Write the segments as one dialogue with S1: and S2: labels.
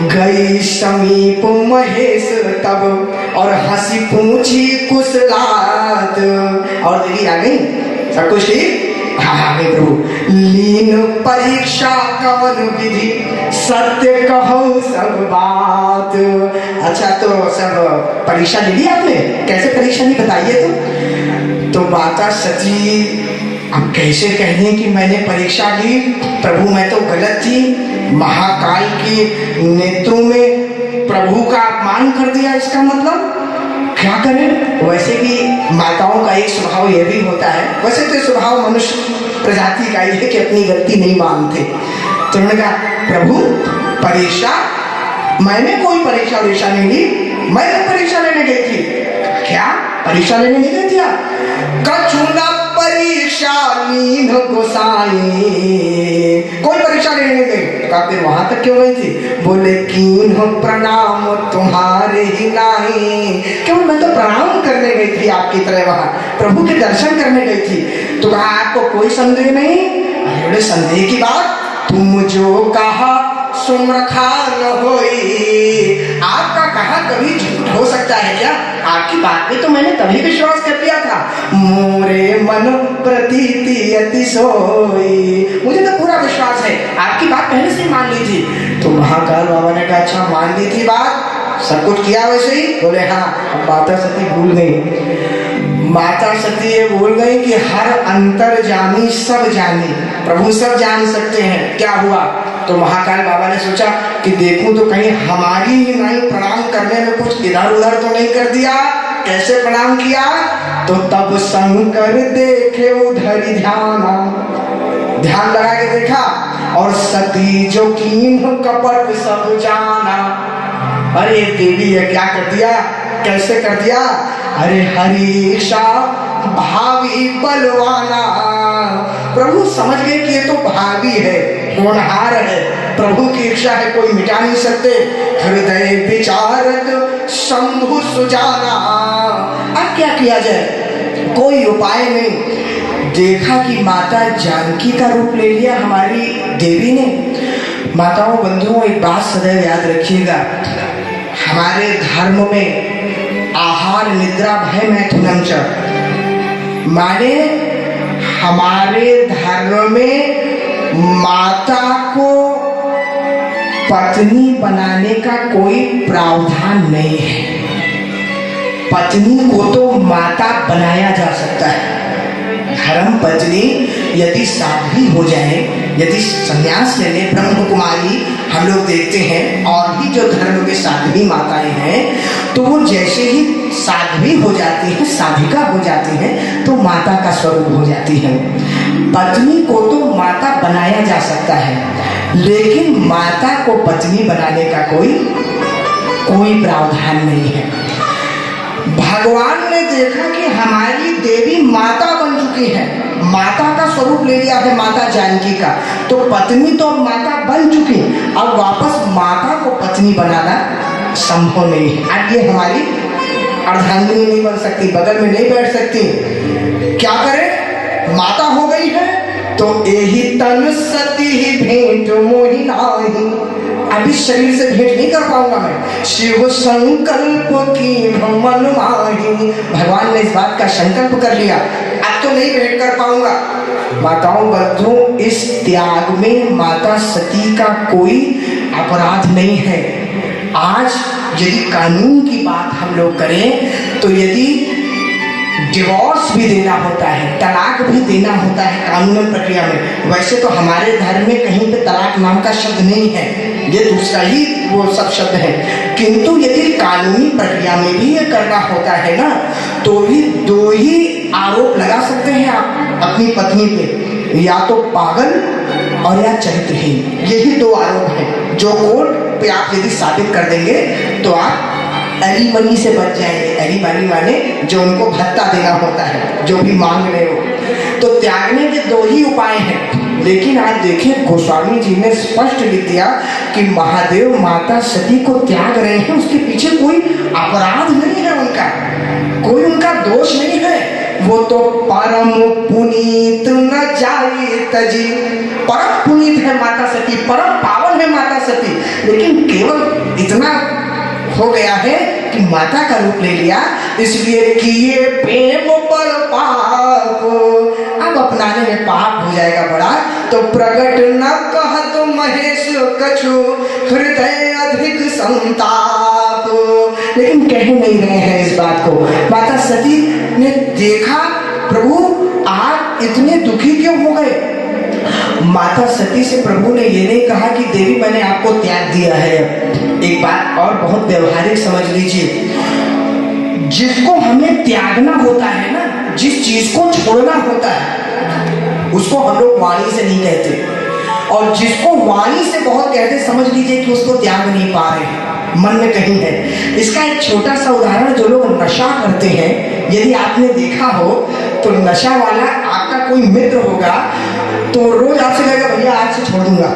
S1: गई समीप महेश तब और हंसी पूछी कुशलात। और देखिए आ गई सब कुछ ठीक। हाँ प्रभु लीन परीक्षा कवन विधि सत्य कहो सब बात। अच्छा तो सब परीक्षा ले ली आपने, कैसे परीक्षा ली बताइए। तो माता सती अब कैसे कहें कि मैंने परीक्षा ली प्रभु, मैं तो गलत थी। महाकाल के नेत्रों में प्रभु का अपमान कर दिया, इसका मतलब क्या करें। वैसे भी माताओं का एक स्वभाव यह भी होता है, वैसे तो स्वभाव मनुष्य प्रजाति का ही है कि अपनी गलती नहीं मानते। तो उन्होंने कहा प्रभु परीक्षा, मैंने कोई परीक्षा नहीं ली, मैं तो परीक्षा लेने गई थी। क्या परीक्षा लेने नहीं गई थी आप? कछुना परीक्षा लीन गोसाई, कोई परीक्षा लेने नहीं गई। कहा फिर वहां तक क्यों गई थी? बोले कीन हो प्रणाम तुम्हारे ही नहीं, क्यों मैं तो प्रणाम करने गई थी आपकी तरह, वहां प्रभु के दर्शन करने गई थी। तो कहा आपको कोई संदेह नहीं? अरे संदेह की बात, तुम जो कहा सुन रखा न होई। आपका कहा कभी झूठ हो सकता है क्या? आपकी बात पे तो मैंने तभी विश्वास कर लिया था। मोरे मन प्रतीति अति सोई, मुझे तो पूरा विश्वास है, आपकी बात पहले से ही मान ली थी। तो महाकाल बाबा ने कहा अच्छा मान ली थी बात, सब कुछ किया वैसे ही? बोले हाँ। माता सती भूल गई, माता सती ये भूल गई कि हर अंतर्जामी सब जानी, प्रभु सब जान सकते हैं क्या हुआ। तो महाकाल बाबा ने सोचा कि देखूं तो कहीं हमारी ही नहीं प्रणाम करने में कुछ इधर उधर तो नहीं कर दिया। कैसे प्रणाम किया? तो तब शंकर देखे उधर ध्यान लगा के देखा, और सती जो कीन कपट सब जाना। अरे देवी ये क्या कर दिया, कैसे कर दिया? अरे हरीशा भावी बलवाना, प्रभु समझ गए कि ये तो भावी है, होनहार है, प्रभु की इच्छा है, कोई मिटा नहीं सकते। हृदय विचारक शंभु सुजाना, अब क्या किया जाए, कोई उपाय नहीं। देखा कि माता जानकी का रूप ले लिया हमारी देवी ने। माताओं बंधुओं एक बात सदैव याद रखिएगा, हमारे धर्म में आहार निद्रा भय मैथुनम च, माने हमारे धर्म में माता को पत्नी बनाने का कोई प्रावधान नहीं है। पत्नी को तो माता बनाया जा सकता है। धर्म पत्नी यदि साध्वी हो जाए, यदि संन्यास ले ले, ब्रह्म कुमारी हम लोग देखते हैं, और भी जो धर्म के साध्वी माताएं हैं, तो वो जैसे ही साध्वी हो जाती है, साधिका हो जाती है, तो माता का स्वरूप हो जाती है। पत्नी को तो माता बनाया जा सकता है, लेकिन माता को पत्नी बनाने का कोई प्रावधान नहीं है। भगवान ने देखा कि हमारी देवी माता बन चुकी है, माता का स्वरूप ले लिया है माता जानकी का, तो पत्नी तो अब माता बन चुकी, अब वापस माता को पत्नी बनाना संभव नहीं है। अब ये हमारी अर्धांगिनी नहीं बन सकती, बगल में नहीं बैठ सकती। क्या करें, माता हो गई है तो यही तन सती ही भेंट मोहि नाही, अभी शरीर से भेंट नहीं कर पाऊंगा मैं, शिव संकल्प की मन माही। भगवान ने इस बात का संकल्प कर लिया, अब तो नहीं भेंट कर पाऊंगा। माताओं बंधुओं, इस त्याग में माता सती का कोई अपराध नहीं है। आज यदि कानून की बात हम लोग करें तो यदि डिवोर्स भी देना होता है, तलाक भी देना होता है कानूनी प्रक्रिया में, वैसे तो हमारे धर्म में कहीं पे तलाक नाम का शब्द नहीं है, ये दूसरा ही वो सब शब्द है। किंतु यदि कानूनी प्रक्रिया में भी ये करना होता है ना, तो भी दो ही आरोप लगा सकते हैं आप अपनी पत्नी पे, या तो पागल और या चरित्रहीन, यही दो आरोप हैं जो कोर्ट पे आप यदि साबित कर देंगे तो आप एलिमनी से बच जाएंगे। एलिमनी माने जो उनको भत्ता देना होता है, जो भी मांग रहे हो। तो त्यागने के दो ही उपाय हैं, लेकिन आज देखिए गोस्वामी जी ने स्पष्ट लिख दिया कि महादेव माता सती को त्याग रहे हैं, उसके पीछे कोई अपराध नहीं है, उनका कोई उनका दोष नहीं है। वो तो परम पुनीत न जाए तजी। परम पुनीत है माता सती, परम पावन है माता सती, लेकिन केवल इतना हो गया है कि माता का रूप ले लिया, इसलिए किए प्रेम पर पाप, अब अपनाने में पाप हो जाएगा बड़ा। तो प्रगट न कहत महेश कछु, हृदय अधिक संताप। लेकिन कह नहीं रहे हैं इस बात को। माता सती ने देखा, प्रभु आप इतने दुखी क्यों हो गए? माता सती से प्रभु ने ये नहीं कहा कि देवी मैंने आपको त्याग दिया है। एक बात और बहुत व्यवहारिक समझ लीजिए, जिसको हमें त्यागना होता है ना, जिस चीज को छोड़ना होता है, उसको हम लोग वाणी से नहीं कहते, और जिसको वाणी से बहुत कहते, समझ लीजिए कि उसको त्याग नहीं पा रहे हैं, मन में कहीं है। इसका एक छोटा सा उदाहरण, जो लोग नशा करते हैं, यदि आपने देखा हो तो नशा वाला आपका कोई मित्र होगा तो रोज आपसे कहेगा भैया आज से छोड़ दूंगा,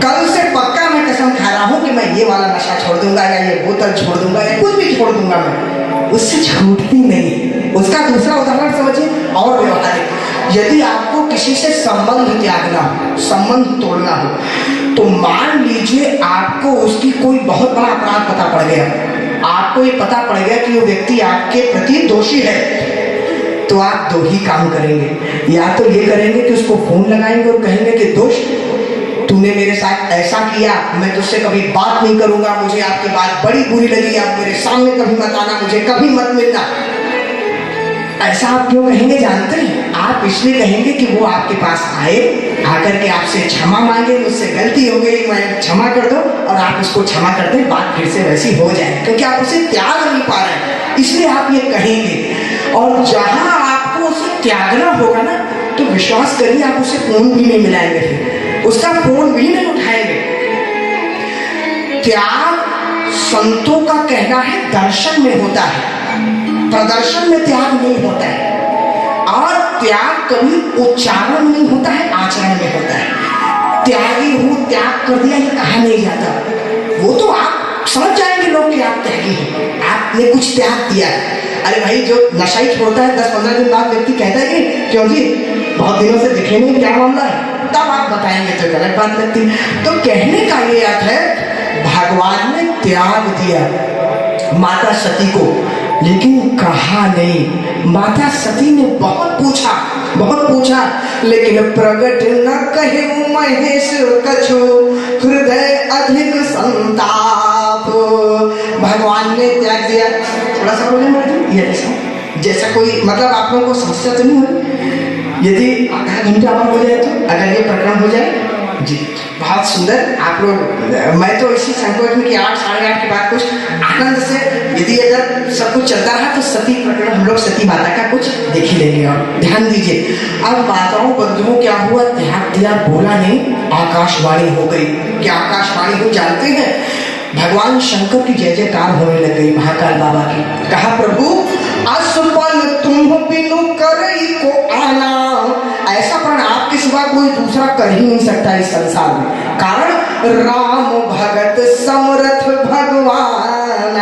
S1: कल से पक्का मैं कसम खा रहा हूं कि मैं ये वाला नशा छोड़ दूंगा, या ये बोतल छोड़ दूंगा, या कुछ भी छोड़ दूंगा, मैं उससे छूटती नहीं। उसका दूसरा उदाहरण समझिए और व्यवहारिक, यदि आपको किसी से संबंध त्यागना हो, संबंध तोड़ना हो, तो मान लीजिए आपको उसकी कोई बहुत बड़ा अपराध पता पड़ गया, आपको ये पता पड़ गया कि वो व्यक्ति आपके प्रति दोषी है, तो आप दो ही काम करेंगे। या तो ये करेंगे कि उसको फोन लगाएंगे और कहेंगे कि दोस्त तूने मेरे साथ ऐसा किया, मैं तुझसे कभी बात नहीं करूंगा, मुझे आपकी बात बड़ी बुरी लगी, आप मेरे सामने कभी मत आना, मुझे कभी मत मिलना। ऐसा आप क्यों कहेंगे जानते हैं? आप इसलिए कहेंगे कि वो आपके पास आए, आकर के आपसे क्षमा मांगे, मुझसे गलती हो गई, मैं क्षमा कर दो, और आप उसको क्षमा कर दें, बात फिर से वैसी हो जाए, क्योंकि आप उसे त्याग नहीं पा रहे हैं, इसलिए आप ये कहेंगे। और जहां आपको उसे त्यागना होगा ना, तो विश्वास करिए आप उसे फोन भी नहीं मिलाएंगे, फिर उसका फोन भी नहीं उठाएंगे। त्याग संतों का कहना है दर्शन में होता है, प्रदर्शन में त्याग नहीं होता है, और त्याग कभी उच्चारण नहीं होता है, आचरण में होता है। त्यागी हूं, त्याग कर दिया, ये कहा नहीं जाता। वो तो आप समझ जाएंगे लोग कि आप त्यागी हैं, आपने कुछ त्याग दिया है। अरे भाई, जो नशा ही छोड़ता है 10-15 दिन बाद व्यक्ति कहता है कि क्यों जी बहुत दिनों से दिखे नहीं, क्या मामला है, तब आप बताएंगे तो गलत बात लगती। तो कहने का ये अर्थ है भगवान ने त्याग दिया माता सती को, लेकिन कहा नहीं। माता सती ने बहुत पूछा, लेकिन प्रगट न कहे महेश कछु, हृदय अधिक संताप। भगवान ने त्याग दिया। थोड़ा सा बोले ये जैसा कोई मतलब आप लोगों को समस्या तो नहीं हुई? यदि आधा घंटा और हो जाए तो, अगर ये प्रकरण हो जाए जी, बहुत सुंदर। आप लोग, मैं तो इसी संकोच में कि 8-8:30 के बाद कुछ आनंद से, यदि अगर सब कुछ चलता रहा तो सती प्रकरण हम लोग सती माता का कुछ देख ही लेंगे। और ध्यान दीजिए, अब माताओं बंधुओं क्या हुआ, त्याग दिया, बोला नहीं, आकाशवाणी हो गई। क्या आकाशवाणी हो जानते हैं? भगवान शंकर की जय जयकार होने लग गई महाकाल बाबा की। कहा प्रभु असफल तुम बिनु करई को आना, ऐसा प्राण आपके सिवा कोई दूसरा कर ही नहीं सकता इस संसार में। कारण राम भगत समर्थ भगवान,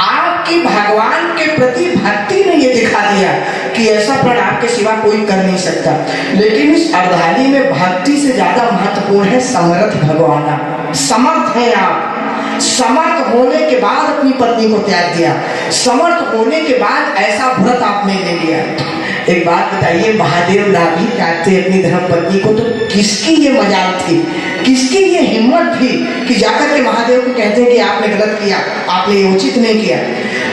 S1: आपकी भगवान के प्रति भक्ति ने ये दिखा दिया कि ऐसा प्राण आपके सिवा कोई कर नहीं सकता। लेकिन इस अर्धाली में भक्ति से ज्यादा महत्वपूर्ण है समर्थ भगवान। समर्थ है आप, समर्थ होने के बाद अपनी पत्नी को त्याग दिया, समर्थ होने के बाद ऐसा व्रत आपने ले लिया। एक बात बताइए, महादेव ना भी त्यागते अपनी धर्म पत्नी को, तो किसकी ये मजाल थी, किसकी ये हिम्मत थी कि जाकर के महादेव को कहते हैं कि आपने गलत किया, आपने ये उचित नहीं किया।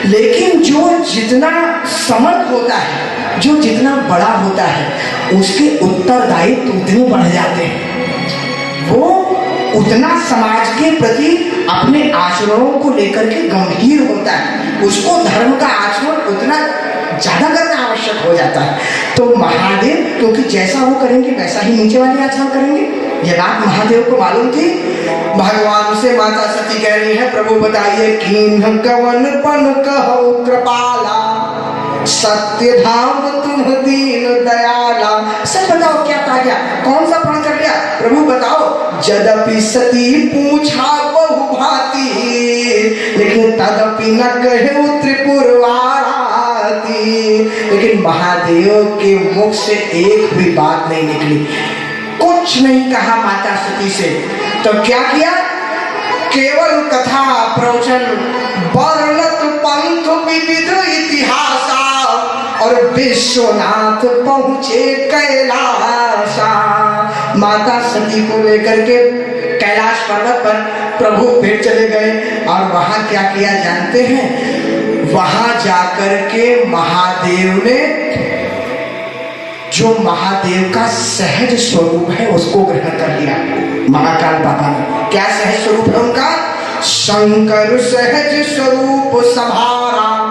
S1: लेकिन जो जितना समर्थ होता है, जो जितना बड़ा होता है, उसके उत्तरदायित्व उतने बढ़ जाते हैं। वो उतना समाज के प्रति अपने आचरणों को लेकर के गंभीर होता है, उसको धर्म का आचरण उतना ज्यादा करना आवश्यक हो जाता है। तो महादेव, क्योंकि जैसा वो करेंगे वैसा ही नीचे वाले आचरण करेंगे, ये बात महादेव को मालूम थी। भगवान से माता सती कह रही है, प्रभु बताइए कीन्ह कवन पन कहो कृपाला, सत्य धाम तुम दीन दयाला। सच बताओ क्या कहा गया, कौन सा प्रण कर लिया? प्रभु बताओ। यद्यपि सती पूछा बहु भांति, लेकिन तदपि न कहे त्रिपुरवाराती। लेकिन महादेव के मुख से एक भी बात नहीं निकली, कुछ नहीं कहा माता सती से। तो क्या किया, केवल कथा प्रवचन, वर्णत पंथ विविध इतिहासा, और विश्वनाथ पहुंचे कैलासा। माता सती को लेकर के कैलाश पर्वत पर प्रभु फिर चले गए और वहां क्या किया जानते हैं, वहां जाकर के महादेव ने जो महादेव का सहज स्वरूप है उसको ग्रहण कर लिया। महाकाल बाबा ने क्या सहज स्वरूप है उनका, शंकर सहज स्वरूप सभारा।